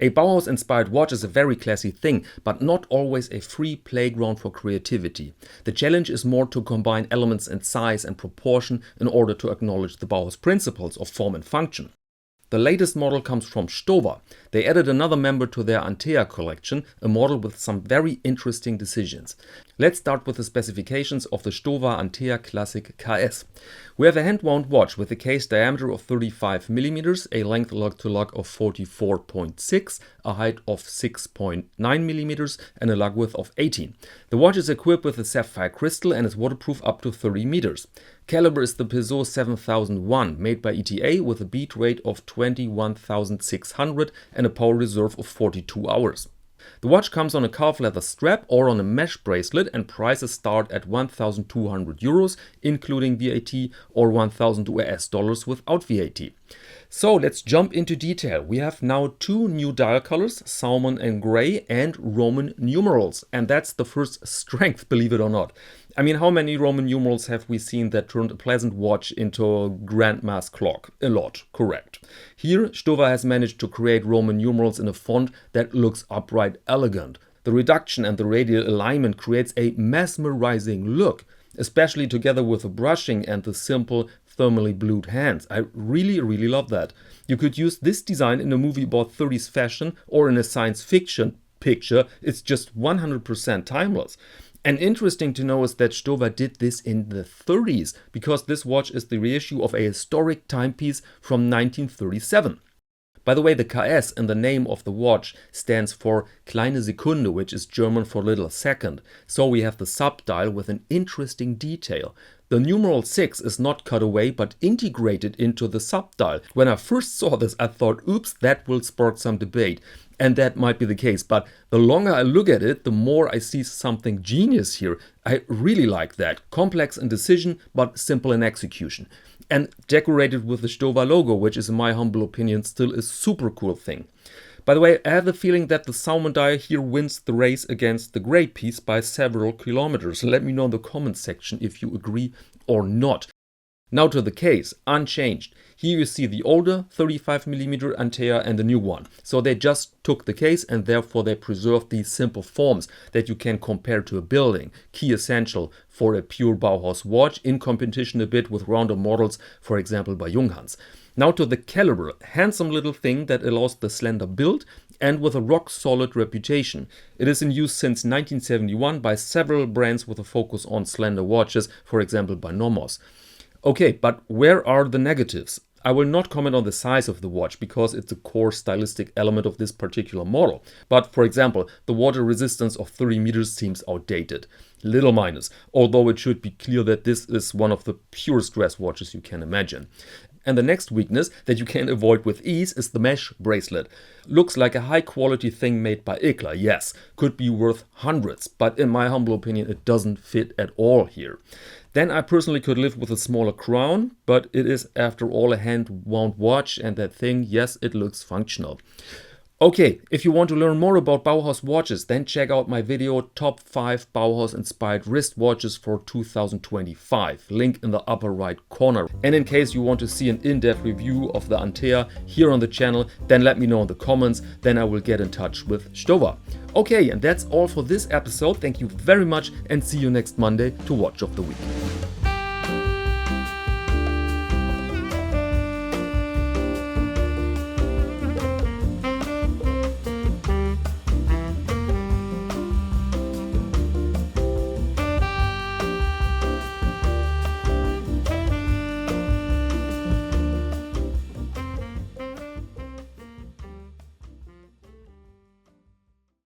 A Bauhaus-inspired watch is a very classy thing, but not always a free playground for creativity. The challenge is more to combine elements in size and proportion in order to acknowledge the Bauhaus principles of form and function. The latest model comes from Stowa. They added another member to their Antea collection, a model with some very interesting decisions. Let's start with the specifications of the Stowa Antea Klassik KS. We have a hand-wound watch with a case diameter of 35 mm, a length lug-to-lug of 44.6, a height of 6.9 mm and a lug width of 18. The watch is equipped with a sapphire crystal and is waterproof up to 30 meters. Caliber is the Peugeot 7001, made by ETA with a beat rate of 21,600 and a power reserve of 42 hours. The watch comes on a calf leather strap or on a mesh bracelet, and prices start at 1,200 euros, including VAT, or 1,000 US dollars without VAT. So let's jump into detail. We have now two new dial colors, salmon and gray, and Roman numerals. And that's the first strength, believe it or not. I mean, how many Roman numerals have we seen that turned a pleasant watch into a grandma's clock? A lot, correct. Here, Stowa has managed to create Roman numerals in a font that looks upright elegant. The reduction and the radial alignment creates a mesmerizing look, especially together with the brushing and the simple thermally blued hands. I really love that. You could use this design in a movie about 30s fashion or in a science fiction picture. It's just 100% timeless. And interesting to know is that Stowa did this in the 30s, because this watch is the reissue of a historic timepiece from 1937. By the way, the KS in the name of the watch stands for Kleine Sekunde, which is German for little second. So we have the subdial with an interesting detail. The numeral 6 is not cut away but integrated into the subdial. When I first saw this, I thought, oops, that will spark some debate. And that might be the case, but the longer I look at it, the more I see something genius here. I really like that. Complex in decision, but simple in execution. And decorated with the Stowa logo, which is in my humble opinion still a super cool thing. By the way, I have the feeling that the salmon dial here wins the race against the gray piece by several kilometers. Let me know in the comments section if you agree or not. Now to the case, unchanged. Here you see the older 35mm Antea and the new one. So they just took the case and therefore they preserved these simple forms that you can compare to a building. Key essential for a pure Bauhaus watch, in competition a bit with rounder models, for example by Junghans. Now to the caliber, handsome little thing that allows the slender build and with a rock-solid reputation. It is in use since 1971 by several brands with a focus on slender watches, for example by Nomos. Okay, but where are the negatives? I will not comment on the size of the watch because it's a core stylistic element of this particular model. But for example, the water resistance of 30 meters seems outdated. Little minus, although it should be clear that this is one of the purest dress watches you can imagine. And the next weakness that you can avoid with ease is the mesh bracelet. Looks like a high quality thing made by IKLA, yes, could be worth hundreds, but in my humble opinion it doesn't fit at all here. Then I personally could live with a smaller crown, but it is after all a hand-wound watch, and that thing, yes, it looks functional. Okay, if you want to learn more about Bauhaus watches, then check out my video Top 5 Bauhaus-inspired wrist watches for 2025. Link in the upper right corner. And in case you want to see an in-depth review of the Antea here on the channel, then let me know in the comments, then I will get in touch with Stowa. Okay, and that's all for this episode. Thank you very much and see you next Monday to Watch of the Week.